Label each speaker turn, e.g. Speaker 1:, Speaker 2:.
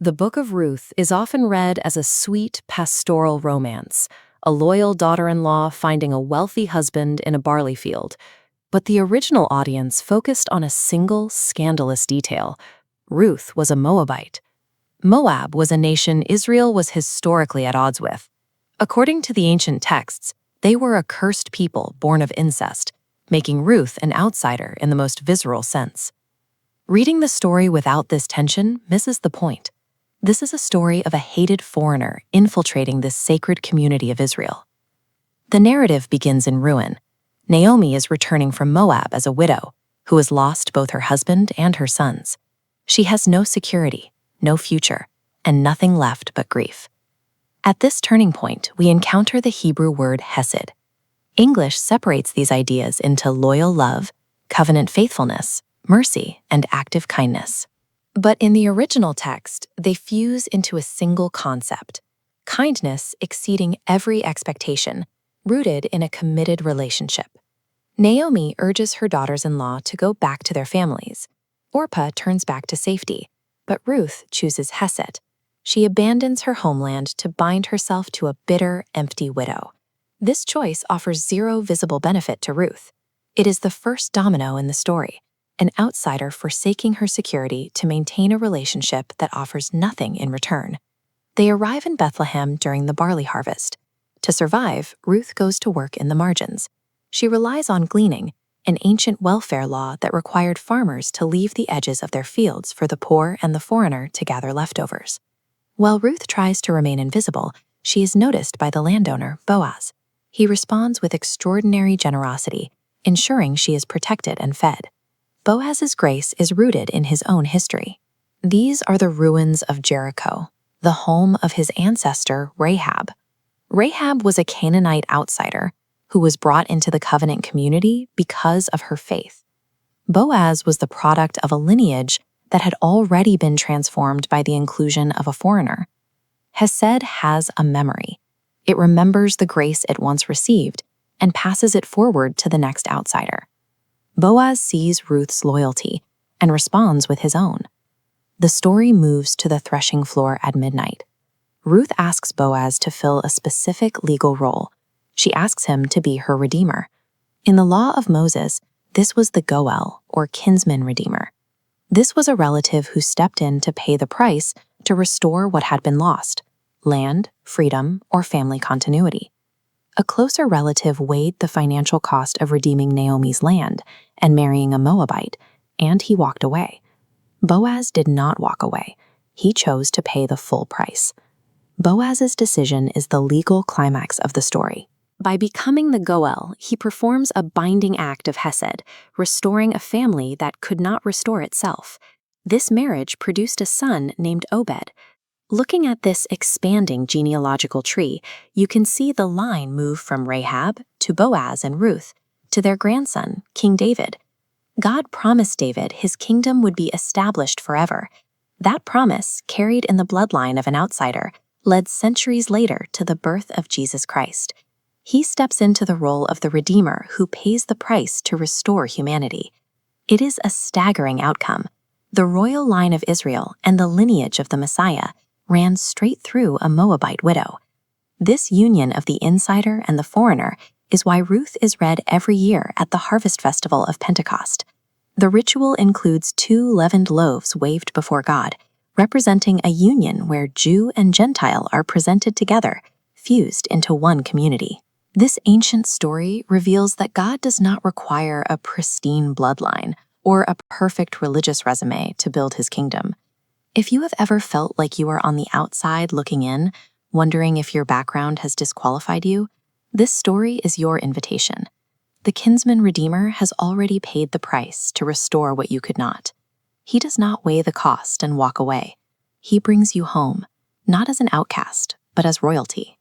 Speaker 1: The Book of Ruth is often read as a sweet pastoral romance, a loyal daughter-in-law finding a wealthy husband in a barley field. But the original audience focused on a single scandalous detail. Ruth was a Moabite. Moab was a nation Israel was historically at odds with. According to the ancient texts, they were a cursed people born of incest, making Ruth an outsider in the most visceral sense. Reading the story without this tension misses the point. This is a story of a hated foreigner infiltrating this sacred community of Israel. The narrative begins in ruin. Naomi is returning from Moab as a widow, who has lost both her husband and her sons. She has no security, no future, and nothing left but grief. At this turning point, we encounter the Hebrew word hesed. English separates these ideas into loyal love, covenant faithfulness, mercy, and active kindness. But in the original text, they fuse into a single concept: kindness exceeding every expectation, rooted in a committed relationship. Naomi urges her daughters-in-law to go back to their families. Orpah turns back to safety, but Ruth chooses hesed. She abandons her homeland to bind herself to a bitter, empty widow. This choice offers zero visible benefit to Ruth. It is the first domino in the story, an outsider forsaking her security to maintain a relationship that offers nothing in return. They arrive in Bethlehem during the barley harvest. To survive, Ruth goes to work in the margins. She relies on gleaning, an ancient welfare law that required farmers to leave the edges of their fields for the poor and the foreigner to gather leftovers. While Ruth tries to remain invisible, she is noticed by the landowner, Boaz. He responds with extraordinary generosity, ensuring she is protected and fed. Boaz's grace is rooted in his own history. These are the ruins of Jericho, the home of his ancestor, Rahab. Rahab was a Canaanite outsider who was brought into the covenant community because of her faith. Boaz was the product of a lineage that had already been transformed by the inclusion of a foreigner. Hesed has a memory. It remembers the grace it once received and passes it forward to the next outsider. Boaz sees Ruth's loyalty and responds with his own. The story moves to the threshing floor at midnight. Ruth asks Boaz to fill a specific legal role. She asks him to be her redeemer. In the law of Moses, this was the Goel, or Kinsman-Redeemer. This was a relative who stepped in to pay the price to restore what had been lost: land, freedom, or family continuity. A closer relative weighed the financial cost of redeeming Naomi's land and marrying a Moabite, and he walked away. Boaz did not walk away. He chose to pay the full price. Boaz's decision is the legal climax of the story. By becoming the Goel, he performs a binding act of hesed, restoring a family that could not restore itself. This marriage produced a son named Obed. Looking at this expanding genealogical tree, you can see the line move from Rahab to Boaz and Ruth to their grandson, King David. God promised David his kingdom would be established forever. That promise, carried in the bloodline of an outsider, led centuries later to the birth of Jesus Christ. He steps into the role of the Redeemer who pays the price to restore humanity. It is a staggering outcome. The royal line of Israel and the lineage of the Messiah ran straight through a Moabite widow. This union of the insider and the foreigner is why Ruth is read every year at the harvest festival of Pentecost. The ritual includes 2 leavened loaves waved before God, representing a union where Jew and Gentile are presented together, fused into one community. This ancient story reveals that God does not require a pristine bloodline or a perfect religious resume to build his kingdom. If you have ever felt like you are on the outside looking in, wondering if your background has disqualified you, this story is your invitation. The Kinsman-Redeemer has already paid the price to restore what you could not. He does not weigh the cost and walk away. He brings you home, not as an outcast, but as royalty.